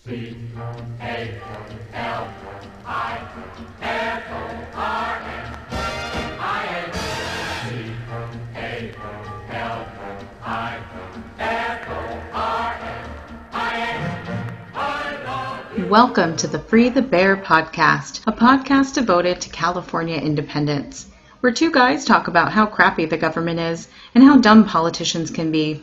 Welcome to the Free the Bear podcast, a podcast devoted to California independence, where two guys talk about how crappy the government is and how dumb politicians can be,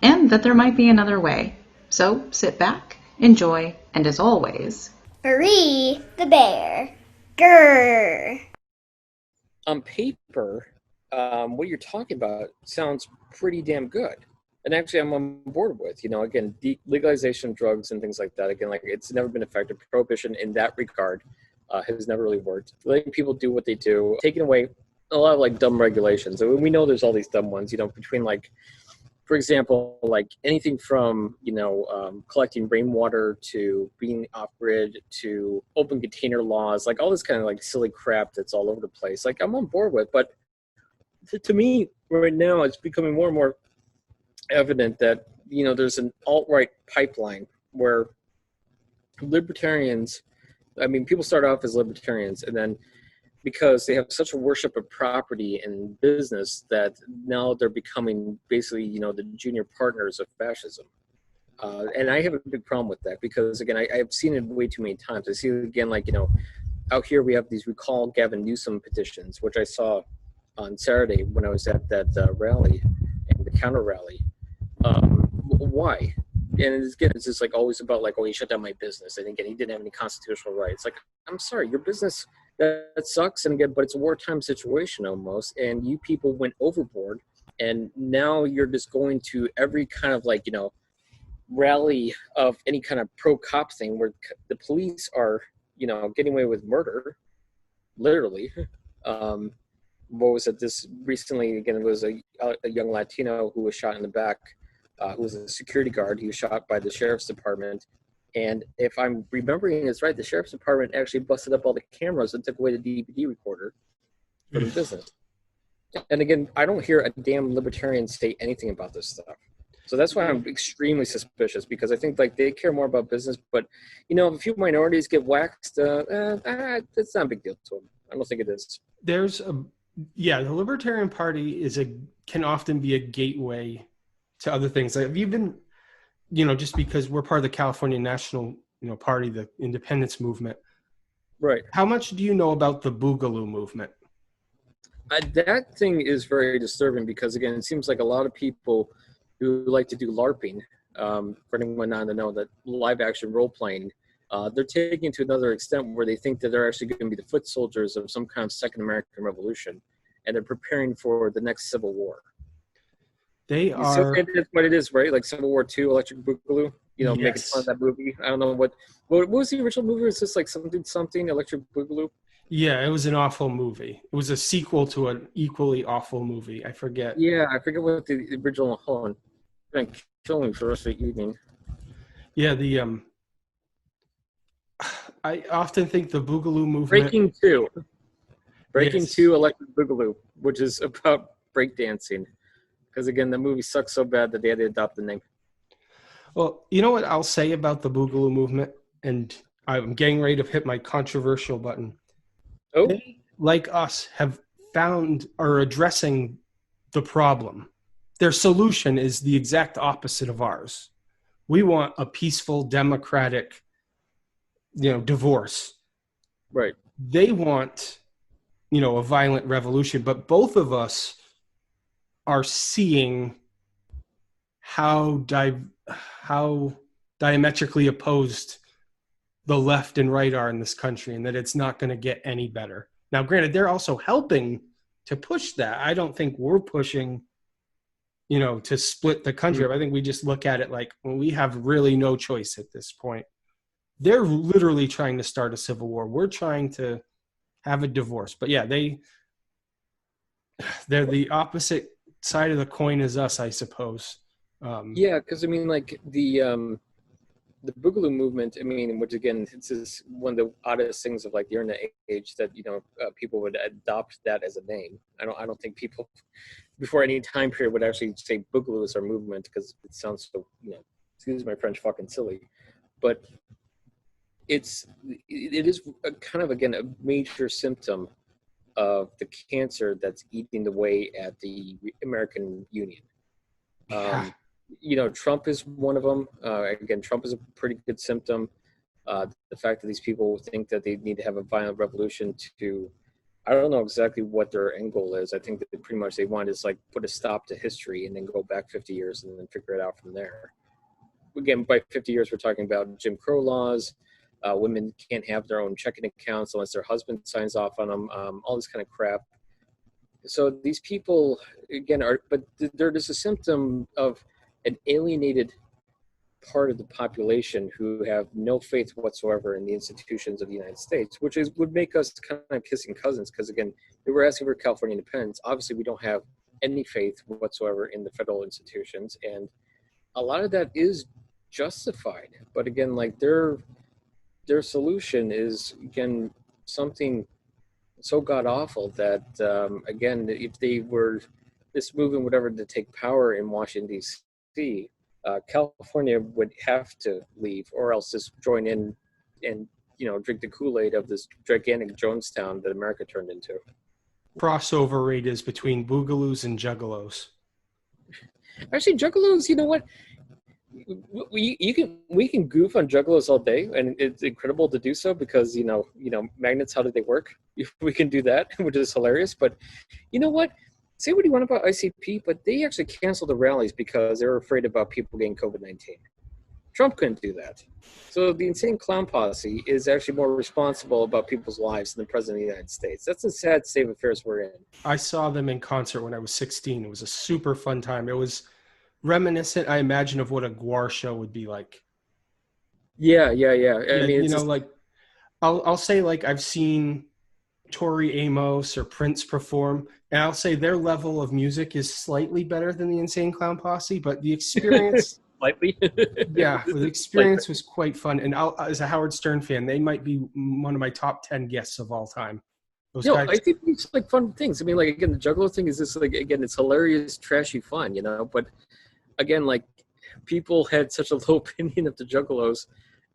and that there might be another way. So sit back, enjoy, and as always, Free the bear. Grrr. On paper, what you're talking about sounds pretty damn good. And actually, I'm on board with, again, legalization of drugs and things like that. Again, like it's never been effective. Prohibition in that regard has never really worked. Letting people do what they do, taking away a lot of like dumb regulations. And we know there's all these dumb ones, between like, for example, like anything from, collecting rainwater to being off grid to open container laws, like all this kind of like silly crap that's all over the place. Like I'm on board with, but to me right now, it's becoming more and more evident that there's an alt-right pipeline where libertarians, people start off as libertarians, and then because they have such a worship of property and business that now they're becoming basically the junior partners of fascism, and I have a big problem with that because again I've seen it way too many times. I see it again, like out here we have these Recall Gavin Newsom petitions, which I saw on Saturday when I was at that rally and the counter rally. Why? And it's just like always about like, oh, he shut down my business, and again he didn't have any constitutional rights. Like, I'm sorry, your business that sucks, and again, but it's a wartime situation almost, and you people went overboard, and now you're just going to every kind of like rally of any kind of pro cop thing where the police are getting away with murder, literally. What was it? This recently again, it was a young Latino who was shot in the back. Who was a security guard. He was shot by the sheriff's department. And if I'm remembering this right, the sheriff's department actually busted up all the cameras and took away the DVD recorder for the business. And again, I don't hear a damn libertarian say anything about this stuff. So that's why I'm extremely suspicious, because I think like they care more about business. But, if a few minorities get waxed, it's not a big deal to them. I don't think it is. The Libertarian Party can often be a gateway to other things. Have you been, just because we're part of the California National, Party, the independence movement. Right. How much do you know about the Boogaloo Movement? That thing is very disturbing because, again, it seems like a lot of people who like to do LARPing, for anyone not to know that live action role playing, they're taking it to another extent where they think that they're actually going to be the foot soldiers of some kind of second American Revolution, and they're preparing for the next Civil War. They are. That's what it is, right? Like Civil War II, Electric Boogaloo. Yes. Making fun of that movie. I don't know what was the original movie? Was this like something Electric Boogaloo? Yeah, it was an awful movie. It was a sequel to an equally awful movie. I forget. Yeah, I forget what the original. Hold on, you're gonna kill me for the rest of the evening. Yeah, I often think the Boogaloo Movement. Breaking Two, Electric Boogaloo, which is about breakdancing. Because, again, the movie sucks so bad that they had to adopt the name. Well, you know what I'll say about the Boogaloo Movement? And I'm getting ready to hit my controversial button. Oh. They, like us, have found or addressing the problem. Their solution is the exact opposite of ours. We want a peaceful, democratic, divorce. Right. They want, a violent revolution. But both of us are seeing how diametrically opposed the left and right are in this country, and that it's not going to get any better. Now, granted, they're also helping to push that. I don't think we're pushing, to split the country. I think we just look at it like, well, we have really no choice at this point. They're literally trying to start a civil war. We're trying to have a divorce. But yeah, they're the opposite side of the coin as us, I suppose. Yeah, because like the Boogaloo Movement, which again, it's just one of the oddest things of like the internet age that people would adopt that as a name. I don't think people before any time period would actually say Boogaloo is our movement, because it sounds so excuse my French, fucking silly. But it is a kind of, again, a major symptom of the cancer that's eating away at the American Union. Yeah. Trump is one of them. Again, Trump is a pretty good symptom. The fact that these people think that they need to have a violent revolution to, I don't know exactly what their end goal is. I think that pretty much they want to just like put a stop to history and then go back 50 years and then figure it out from there. Again, by 50 years, we're talking about Jim Crow laws. Women can't have their own checking accounts unless their husband signs off on them, all this kind of crap. So these people, again, but they're just a symptom of an alienated part of the population who have no faith whatsoever in the institutions of the United States, which would make us kind of kissing cousins. Because again, we were asking for California independence. Obviously, we don't have any faith whatsoever in the federal institutions, and a lot of that is justified. But again, like their solution is, again, something so god awful that again, if they were this movement whatever to take power in Washington D.C., California would have to leave, or else just join in and drink the Kool-Aid of this gigantic Jonestown that America turned into. Crossover rate is between Boogaloos and Juggalos. Actually, Juggalos, you know what? We can goof on Juggalos all day, and it's incredible to do so because magnets. How do they work? We can do that, which is hilarious. But you know what? Say what you want about ICP, but they actually canceled the rallies because they were afraid about people getting COVID-19. Trump couldn't do that. So the insane clown posse is actually more responsible about people's lives than the president of the United States. That's a sad state of affairs we're in. I saw them in concert when I was 16. It was a super fun time. It was reminiscent, I imagine, of what a Guar show would be like. Yeah. I mean, I'll say, like, I've seen Tori Amos or Prince perform, and I'll say their level of music is slightly better than the Insane Clown Posse, but the experience slightly. Yeah, the experience was quite fun. And as a Howard Stern fan, they might be one of my top 10 guests of all time. I think it's like fun things. I mean, like, again, the Juggalo thing is just like, again, it's hilarious, trashy fun, but again, like, people had such a low opinion of the Juggalos,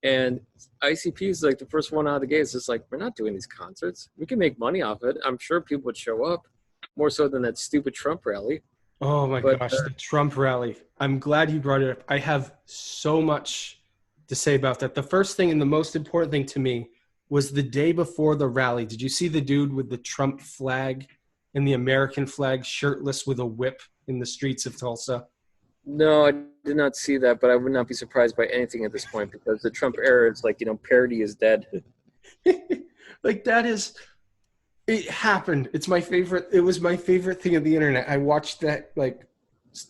and ICP is like the first one out of the gate. It's just like, we're not doing these concerts. We can make money off it. I'm sure people would show up more so than that stupid Trump rally. Oh my gosh, the Trump rally. I'm glad you brought it up. I have so much to say about that. The first thing and the most important thing to me was the day before the rally. Did you see the dude with the Trump flag and the American flag shirtless with a whip in the streets of Tulsa? No, I did not see that, but I would not be surprised by anything at this point because the Trump era is like, parody is dead. Like, that is, it happened. It's my favorite. It was my favorite thing of the internet. I watched that like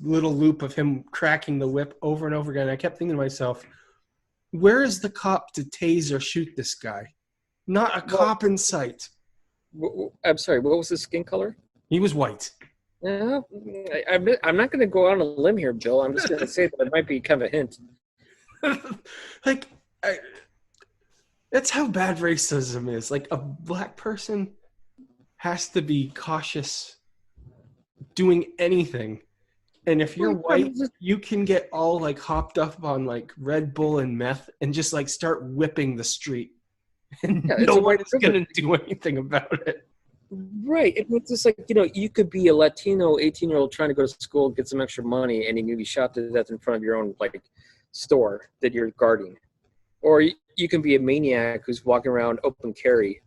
little loop of him cracking the whip over and over again. I kept thinking to myself, where is the cop to tase or shoot this guy? Not a cop in sight. I'm sorry, what was his skin color? He was white. I'm not going to go on a limb here, Bill. I'm just going to say that it might be kind of a hint. Like, that's how bad racism is. Like, a black person has to be cautious doing anything. And if you're white, you can get all like hopped up on like Red Bull and meth and just like start whipping the street. And no one is going to do anything about it. Right. It's just like, you could be a Latino 18-year-old trying to go to school, get some extra money, and you can be shot to death in front of your own like store that you're guarding. Or you can be a maniac who's walking around open carry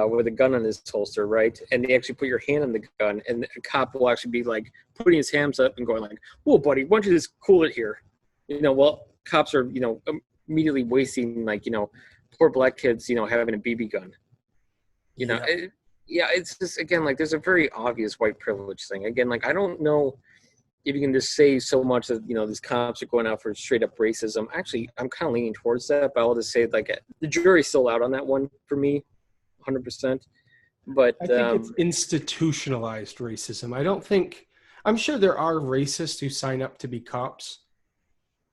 with a gun on his holster, right? And they actually put your hand on the gun, and a cop will actually be like putting his hands up and going like, "Whoa, buddy, why don't you just cool it here?" Well, cops are, immediately wasting like, poor black kids, having a BB gun. It's just, again, like, there's a very obvious white privilege thing. Again, like, I don't know if you can just say so much that, these cops are going out for straight up racism. Actually, I'm kind of leaning towards that, but I'll just say, like, the jury's still out on that one for me, 100%. But I think it's institutionalized racism. I'm sure there are racists who sign up to be cops,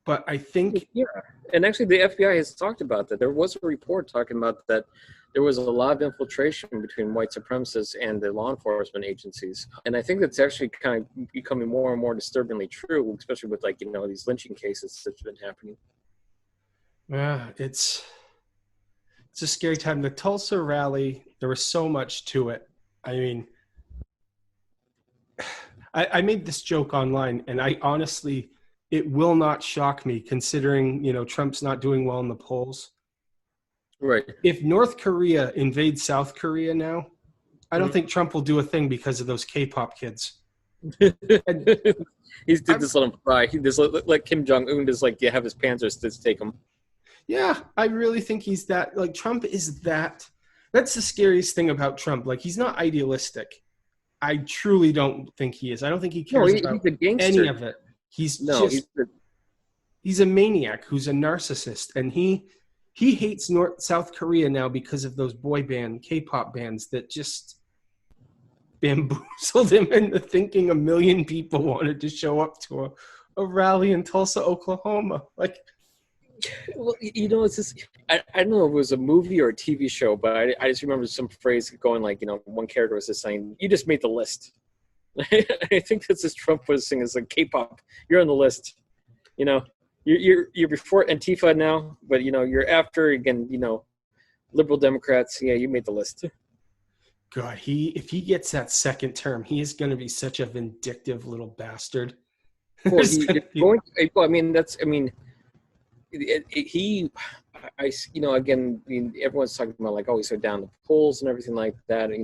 but I think... Yeah, and actually the FBI has talked about that. There was a report talking about that there was a lot of infiltration between white supremacists and the law enforcement agencies. And I think that's actually kind of becoming more and more disturbingly true, especially with, like, these lynching cases that's been happening. Yeah, It's a scary time. The Tulsa Rally, there was so much to it. I mean, I made this joke online, and I honestly, it will not shock me considering, Trump's not doing well in the polls. Right. If North Korea invades South Korea now, I don't think Trump will do a thing because of those K-pop kids. He's did this let him fry. He just let Kim Jong-un just have his Panzers just take him. Yeah, I really think he's that. Like, Trump is that. That's the scariest thing about Trump. Like, he's not idealistic. I truly don't think he is. I don't think he cares about any of it. He's a maniac who's a narcissist, and he hates South Korea now because of those boy band K-pop bands that just bamboozled him into thinking 1 million people wanted to show up to a rally in Tulsa, Oklahoma. Like, well, it's just, I don't know if it was a movie or a TV show, but I just remember some phrase going one character was just saying, "You just made the list." I think that's just Trump was saying is like K-pop. You're on the list. You're before Antifa now, but you're after again. Liberal Democrats. Yeah, you made the list. God, if he gets that second term, he is going to be such a vindictive little bastard. Well, everyone's talking about he's so down the polls and everything like that. I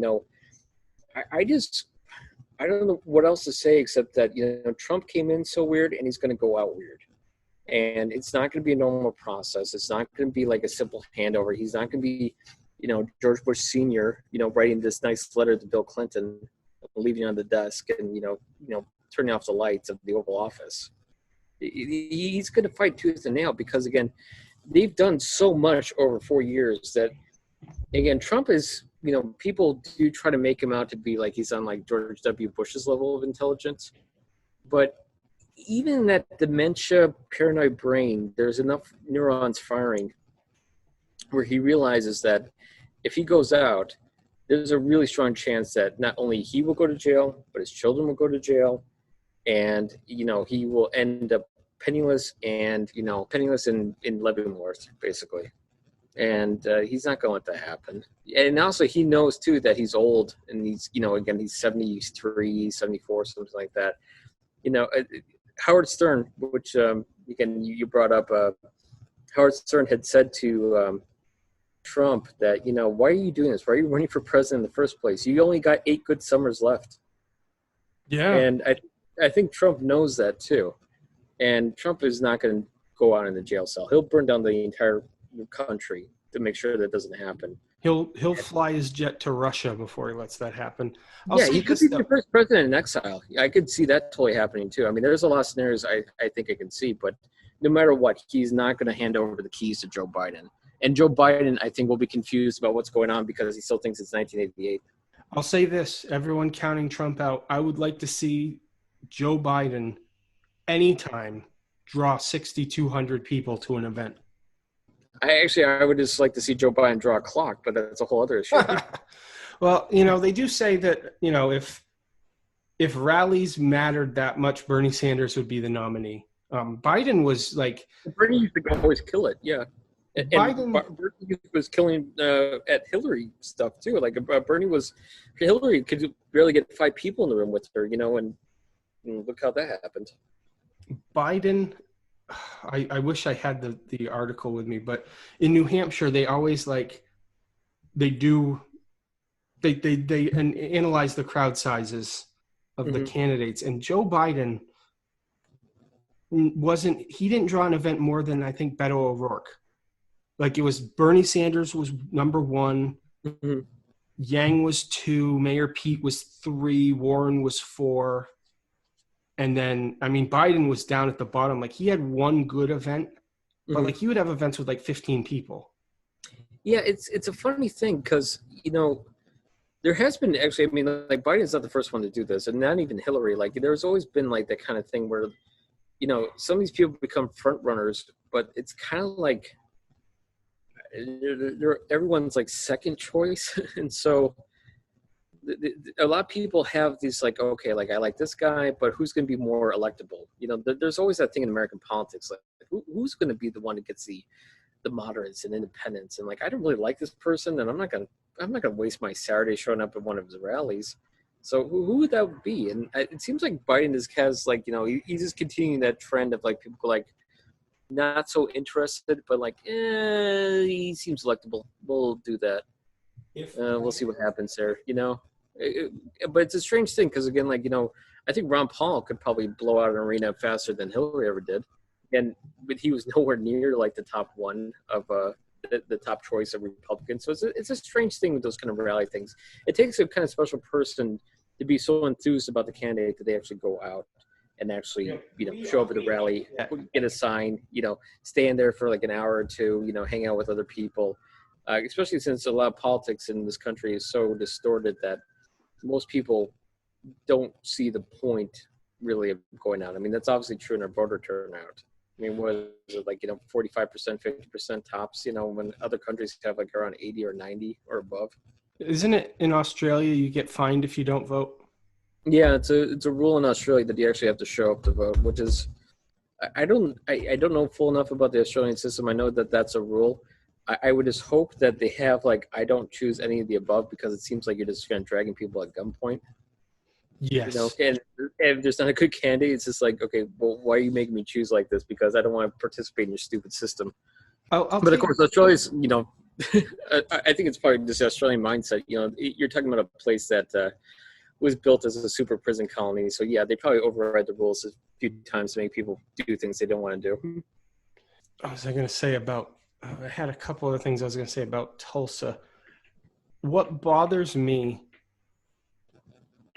don't know what else to say except that Trump came in so weird and he's going to go out weird, and it's not going to be a normal process. It's not going to be like a simple handover. He's not going to be George Bush Sr. Writing this nice letter to Bill Clinton, leaving it on the desk, and turning off the lights of the Oval Office. He's going to fight tooth and nail because, again, they've done so much over 4 years that, again, Trump is, people do try to make him out to be like he's on George W. Bush's level of intelligence. But even in that dementia, paranoid brain, there's enough neurons firing where he realizes that if he goes out, there's a really strong chance that not only he will go to jail, but his children will go to jail. And, he will end up penniless and, penniless in Leavenworth, basically. And he's not going to let that happen. And also he knows, too, that he's old. And he's, again, he's 73, 74, something like that. Howard Stern, which, again, you brought up, Howard Stern had said to Trump that, why are you doing this? Why are you running for president in the first place? You only got 8 good summers left. Yeah. And I think Trump knows that too. And Trump is not going to go out in the jail cell. He'll burn down the entire country to make sure that doesn't happen. He'll fly his jet to Russia before he lets that happen. He could be the first president in exile. I could see that totally happening too. I mean, there's a lot of scenarios I think I can see, but no matter what, he's not going to hand over the keys to Joe Biden. And Joe Biden, I think, will be confused about what's going on because he still thinks it's 1988. I'll say this, everyone counting Trump out, I would like to see Joe Biden anytime draw 6,200 people to an event. I would just like to see Joe Biden draw a clock, but that's a whole other issue. Well, they do say that, if rallies mattered that much, Bernie Sanders would be the nominee. Biden was Bernie used to always kill it, yeah. And Bernie was killing at Hillary stuff too. Hillary could barely get 5 people in the room with her, and look how that happened. Biden, I wish I had the article with me, but in New Hampshire, they always they analyze the crowd sizes of the candidates, and Joe Biden he didn't draw an event more than I think Beto O'Rourke. It was Bernie Sanders was number 1, Yang was 2, Mayor Pete was 3, Warren was 4. And then, Biden was down at the bottom. He had one good event, but he would have events with 15 people. Yeah, it's a funny thing because, there has been actually, Biden's not the first one to do this, and not even Hillary. There's always been that kind of thing where, some of these people become front runners, but it's kind of they're everyone's second choice. And so a lot of people have these I like this guy, but who's going to be more electable? There's always that thing in American politics, who's going to be the one that gets the the moderates and independents, and like I don't really like this person, and I'm not gonna waste my Saturday showing up at one of his rallies. So who would that be? And it seems like Biden just has like, you know, he's just continuing that trend of like people like not so interested, but like he seems electable. We'll do that. We'll see what happens there. You know, but it's a strange thing because again, like, you know, I think Ron Paul could probably blow out an arena faster than Hillary ever did, but he was nowhere near like the top one of the top choice of Republicans. So it's a strange thing with those kind of rally things. It takes a kind of special person to be so enthused about the candidate that they actually go out and actually, you know, show up at the rally, get a sign, you know, stay in there for like an hour or two, you know, hang out with other people. Especially since a lot of politics in this country is so distorted that most people don't see the point really of going out. I mean, that's obviously true in our voter turnout. I mean, was it like, you know, 45%, 50% tops, you know, when other countries have like around 80 or 90 or above. Isn't it in Australia you get fined if you don't vote? Yeah, it's a rule in Australia that you actually have to show up to vote, which is, I don't know full enough about the Australian system. I know that that's a rule. I would just hope that they have like, I don't choose any of the above, because it seems like you're just kind of dragging people at gunpoint. Yes. You know, and if there's not a good candidate, it's just like, okay, well, why are you making me choose like this? Because I don't want to participate in your stupid system. But of course, Australia's, you know, I think it's probably just the Australian mindset. You know, you're talking about a place that was built as a super prison colony. So yeah, they probably override the rules a few times to make people do things they don't want to do. What was I going to say about? I had a couple other things I was going to say about Tulsa. What bothers me,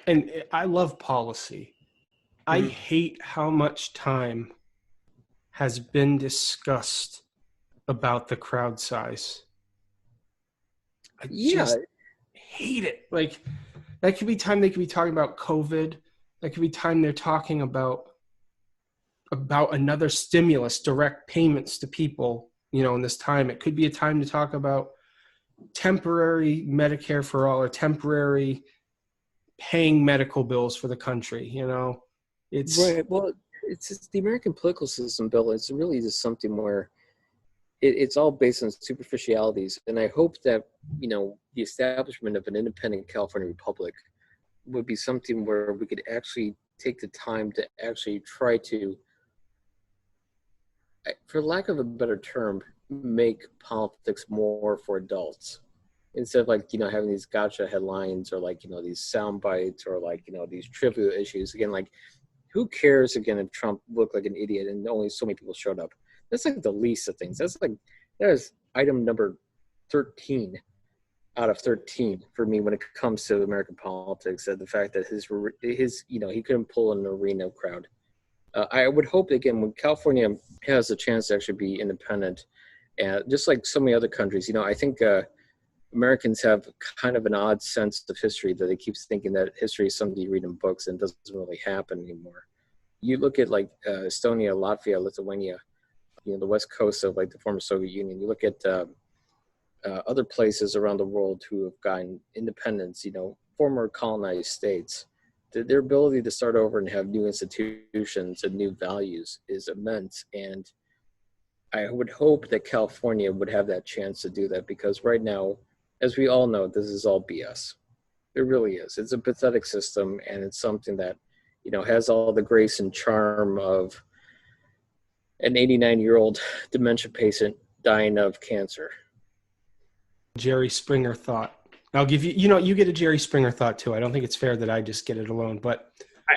and I love policy, I hate how much time has been discussed about the crowd size. I just hate it. Like, that could be time they could be talking about COVID. That could be time they're talking about another stimulus, direct payments to people. You know, in this time, it could be a time to talk about temporary Medicare for all, or temporary paying medical bills for the country. You know, it's right. Well, it's just the American political system, Bill. It's really just something where it's all based on superficialities. And I hope that, you know, the establishment of an independent California Republic would be something where we could actually take the time to actually try to, for lack of a better term, make politics more for adults, instead of like, you know, having these gotcha headlines, or like, you know, these sound bites, or like, you know, these trivial issues. Again, like, who cares again if Trump looked like an idiot and only so many people showed up? That's like the least of things. That is item number 13 out of 13 for me when it comes to American politics. The fact that his you know, he couldn't pull an arena crowd. I would hope, again, when California has a chance to actually be independent, and just like so many other countries, you know, I think Americans have kind of an odd sense of history, that they keep thinking that history is something you read in books and doesn't really happen anymore. You look at like Estonia, Latvia, Lithuania, you know, the west coast of like the former Soviet Union. You look at other places around the world who have gotten independence, you know, former colonized states. Their ability to start over and have new institutions and new values is immense. And I would hope that California would have that chance to do that, because right now, as we all know, this is all BS. It really is. It's a pathetic system, and it's something that, you know, has all the grace and charm of an 89-year-old dementia patient dying of cancer. Jerry Springer thought. I'll give you, you know, you get a Jerry Springer thought too. I don't think it's fair that I just get it alone, but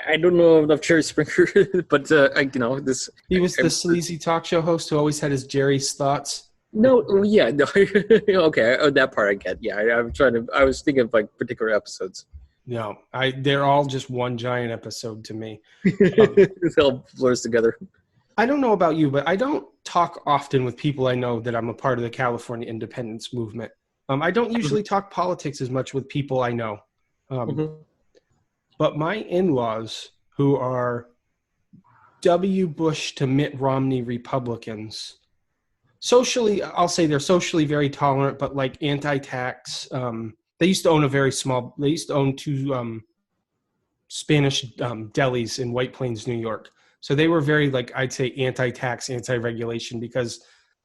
I don't know enough Jerry Springer, but you know, this. He was the sleazy talk show host who always had his Jerry's thoughts. No, yeah, no, okay, that part I get. Yeah, I was thinking of like particular episodes. No, they're all just one giant episode to me. It all blurs together. I don't know about you, but I don't talk often with people I know that I'm a part of the California independence movement. I don't usually talk politics as much with people I know. But my in-laws, who are W. Bush to Mitt Romney Republicans, socially, I'll say they're socially very tolerant, but like anti-tax. They used to own two Spanish delis in White Plains, New York. So they were very, like, I'd say anti-tax, anti-regulation, because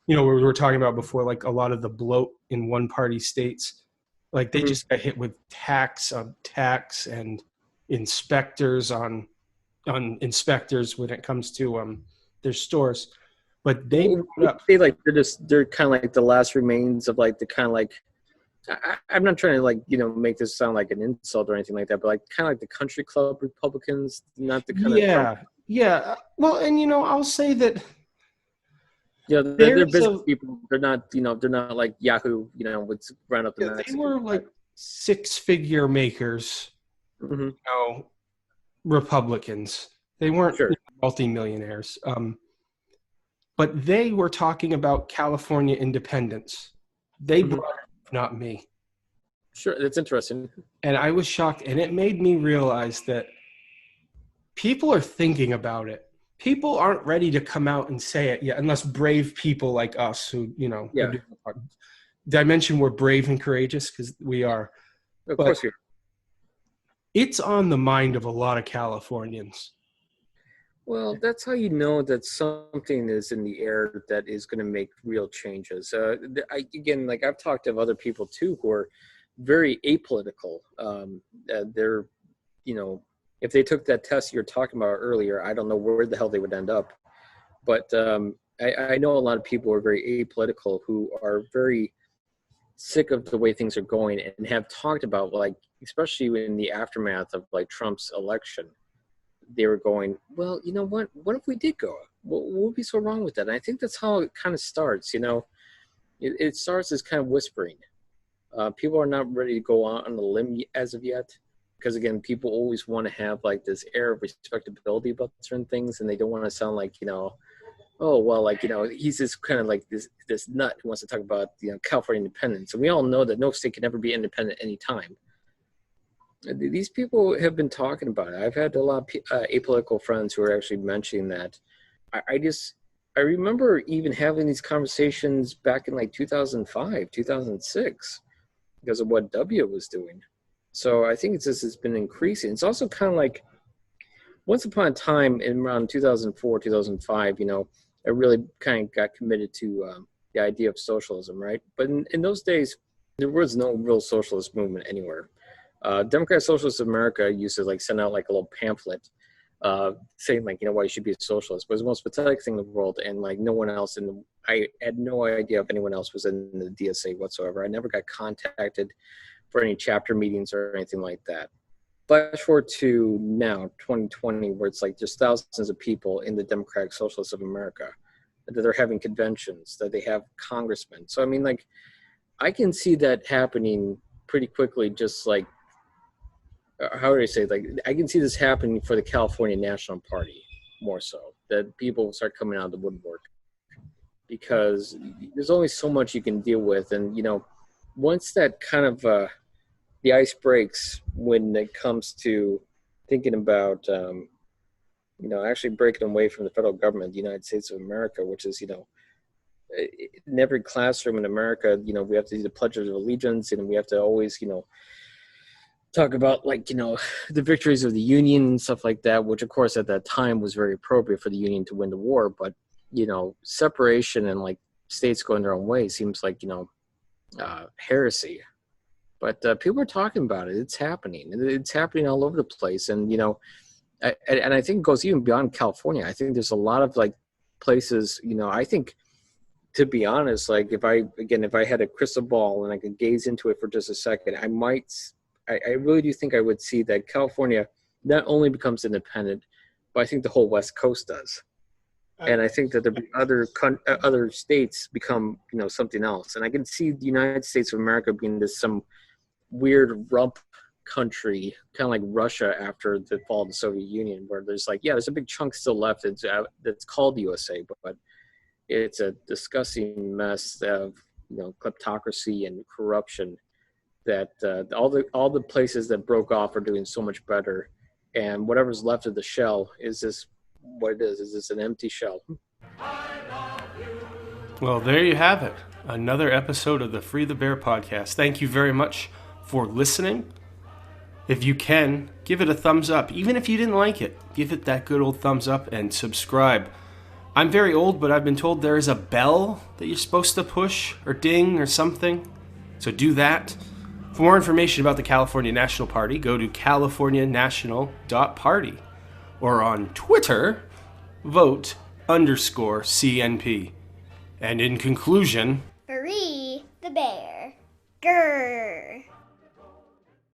we were talking about before, like a lot of the bloat in one-party states, like they just got hit with tax on tax and inspectors on inspectors when it comes to their stores. But they they're kind of like the last remains of like the kind of like, I'm not trying to like make this sound like an insult or anything like that, but like kind of like the country club Republicans, not the kind of Well, and I'll say that they're business people. They're not they're not like Yahoo would run up the Mexican. They were like six-figure makers, Republicans. They weren't multimillionaires. But they were talking about California independence. They brought it up, not me. Sure, that's interesting. And I was shocked, and it made me realize that people are thinking about it. People aren't ready to come out and say it yet, unless brave people like us who, did I mention we're brave and courageous? Because we are. Of course we are. It's on the mind of a lot of Californians. Well, that's how you know that something is in the air that is going to make real changes. I've talked to other people too who are very apolitical. They're, if they took that test you're talking about earlier, I don't know where the hell they would end up. But I know a lot of people who are very apolitical who are very sick of the way things are going and have talked about, like, especially in the aftermath of like Trump's election. They were going, well, you know what? What if we did go? What would be so wrong with that? And I think that's how it kind of starts. It starts as kind of whispering. People are not ready to go out on the limb as of yet, because again, people always want to have like this air of respectability about certain things, and they don't want to sound like oh well, like he's just kind of like this nut who wants to talk about California independence, and we all know that no state can ever be independent at any time. These people have been talking about it. I've had a lot of apolitical friends who are actually mentioning that. I remember even having these conversations back in like 2005, 2006, because of what W was doing. So I think it's been increasing. It's also kind of like once upon a time in around 2004, 2005, I really kind of got committed to the idea of socialism, right? But in those days, there was no real socialist movement anywhere. Democratic Socialists of America used to like send out like a little pamphlet saying like, why you should be a socialist. But it was the most pathetic thing in the world, and like no one else I had no idea if anyone else was in the DSA whatsoever. I never got contacted for any chapter meetings or anything like that. Flash forward to now, 2020, where it's like just thousands of people in the Democratic Socialists of America, that they're having conventions, that they have congressmen. So I mean, like, I can see that happening pretty quickly, just like, how do I say, like, I can see this happening for the California National Party more so, that people will start coming out of the woodwork, because there's only so much you can deal with. And, once that kind of, the ice breaks when it comes to thinking about, actually breaking away from the federal government, the United States of America, which is, in every classroom in America, we have to do the Pledge of Allegiance, and we have to always, talk about like, the victories of the Union and stuff like that, which of course at that time was very appropriate for the Union to win the war. But, separation and like states going their own way seems like, heresy. But people are talking about it. It's happening. It's happening all over the place. And, and I think it goes even beyond California. I think there's a lot of like places, I think, to be honest, like if I had a crystal ball and I could gaze into it for just a second, I really do think I would see that California not only becomes independent, but I think the whole West Coast does. And I think that other states become, something else. And I can see the United States of America being this some weird rump country, kind of like Russia after the fall of the Soviet Union, where there's like, there's a big chunk still left that's called the USA, but it's a disgusting mess of, kleptocracy and corruption, that all the places that broke off are doing so much better, and whatever's left of the shell is this what it is this an empty shell. Well, there you have it. Another episode of the Free the Bear podcast. Thank you very much for listening. If you can, give it a thumbs up. Even if you didn't like it, give it that good old thumbs up and subscribe. I'm very old, but I've been told there is a bell that you're supposed to push or ding or something. So do that. For more information about the California National Party, go to californianational.party. Or on Twitter, vote_CNP. And in conclusion, Free the bear. Grrr.